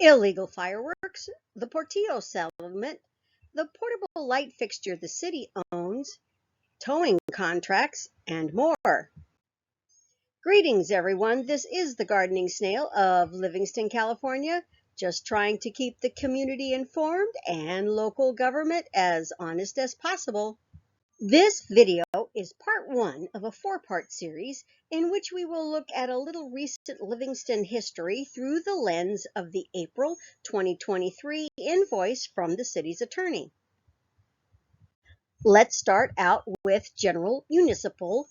Illegal fireworks, the Portillo settlement, the portable light fixture the city owns, towing contracts, and more. Greetings, everyone. This is the Gardening Snail of Livingston, California, just trying to keep the community informed and local government as honest as possible. This video is part one of a four-part series in which we will look at a little recent Livingston history through the lens of the April 2023 invoice from the city's attorney. Let's start out with General Municipal.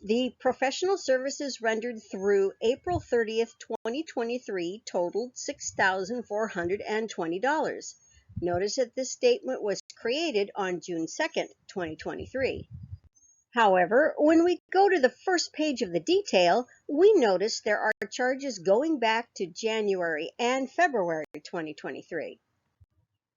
The professional services rendered through April 30th, 2023 totaled $6,420. Notice that this statement was created on June 2nd, 2023. However, when we go to the first page of the detail, we notice there are charges going back to January and February 2023.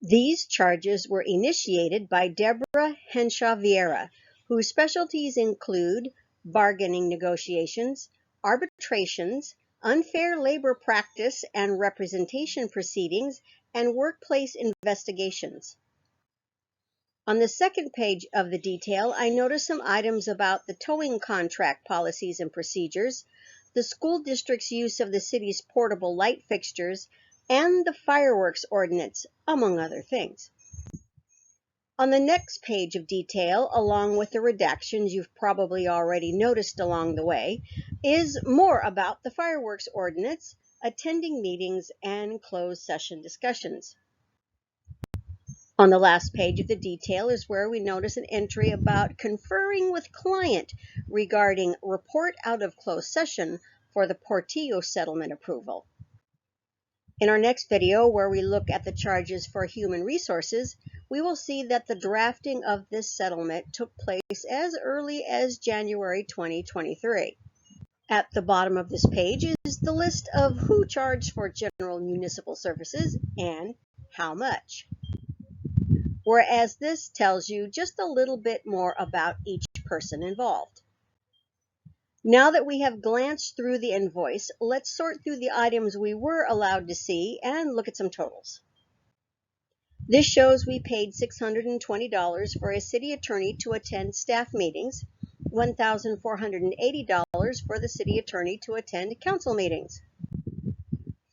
These charges were initiated by Deborah Henshaw Vieira, whose specialties include bargaining negotiations, arbitrations, unfair labor practice and representation proceedings, and workplace investigations. On the second page of the detail, I notice some items about the towing contract policies and procedures, the school district's use of the city's portable light fixtures, and the fireworks ordinance, among other things. On the next page of detail, along with the redactions you've probably already noticed along the way, is more about the fireworks ordinance, attending meetings, and closed session discussions. On the last page of the detail is where we notice an entry about conferring with client regarding report out of closed session for the Portillo settlement approval. In our next video, where we look at the charges for human resources, we will see that the drafting of this settlement took place as early as January 2023. At the bottom of this page is the list of who charged for general municipal services and how much. Whereas this tells you just a little bit more about each person involved. Now that we have glanced through the invoice, let's sort through the items we were allowed to see and look at some totals. This shows we paid $620 for a city attorney to attend staff meetings, $1,480 for the city attorney to attend council meetings,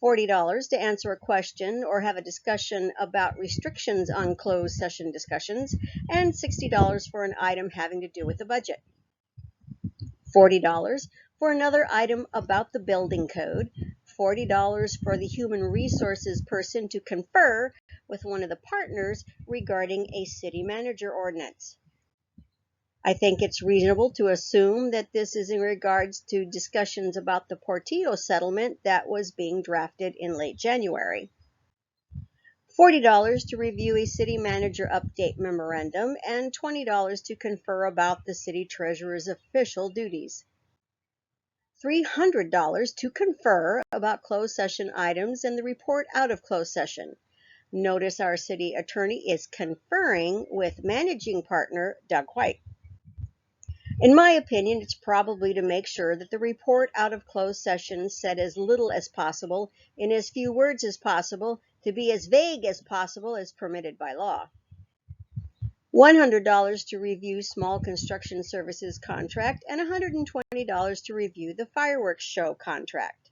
$40 to answer a question or have a discussion about restrictions on closed session discussions, and $60 for an item having to do with the budget. $40 for another item about the building code, $40 for the human resources person to confer with one of the partners regarding a city manager ordinance. I think it's reasonable to assume that this is in regards to discussions about the Portillo settlement that was being drafted in late January. $40 to review a city manager update memorandum, and $20 to confer about the city treasurer's official duties. $300 to confer about closed session items and the report out of closed session. Notice our city attorney is conferring with managing partner Doug White. In my opinion, it's probably to make sure that the report out of closed session said as little as possible in as few words as possible, to be as vague as possible as permitted by law. $100 to review small construction services contract, and $120 to review the fireworks show contract.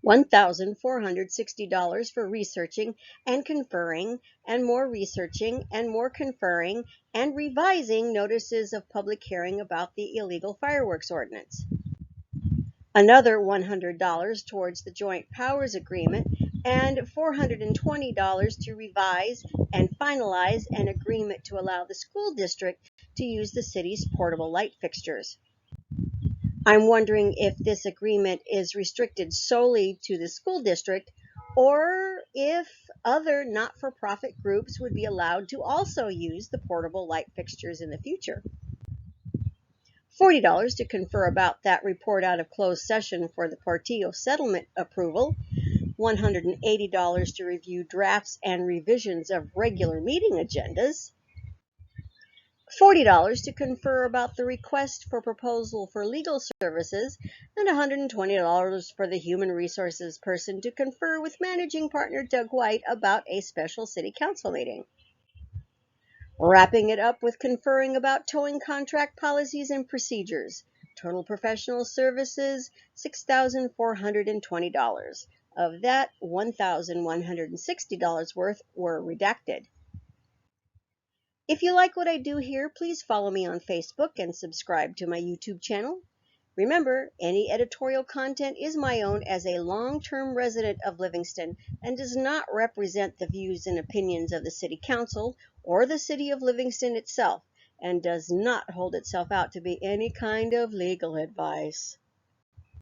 $1,460 for researching and conferring, and more researching and more conferring, and revising notices of public hearing about the illegal fireworks ordinance. Another $100 towards the joint powers agreement, and $420 to revise and finalize an agreement to allow the school district to use the city's portable light fixtures. I'm wondering if this agreement is restricted solely to the school district, or if other not-for-profit groups would be allowed to also use the portable light fixtures in the future. $40 to confer about that report out of closed session for the Portillo settlement approval, $180 to review drafts and revisions of regular meeting agendas, $40 to confer about the request for proposal for legal services, and $120 for the human resources person to confer with managing partner Doug White about a special city council meeting. Wrapping it up with conferring about towing contract policies and procedures. Total professional services, $6,420. Of that, $1,160 worth were redacted. If you like what I do here, please follow me on Facebook and subscribe to my YouTube channel. Remember, any editorial content is my own as a long-term resident of Livingston and does not represent the views and opinions of the City Council or the City of Livingston itself, and does not hold itself out to be any kind of legal advice.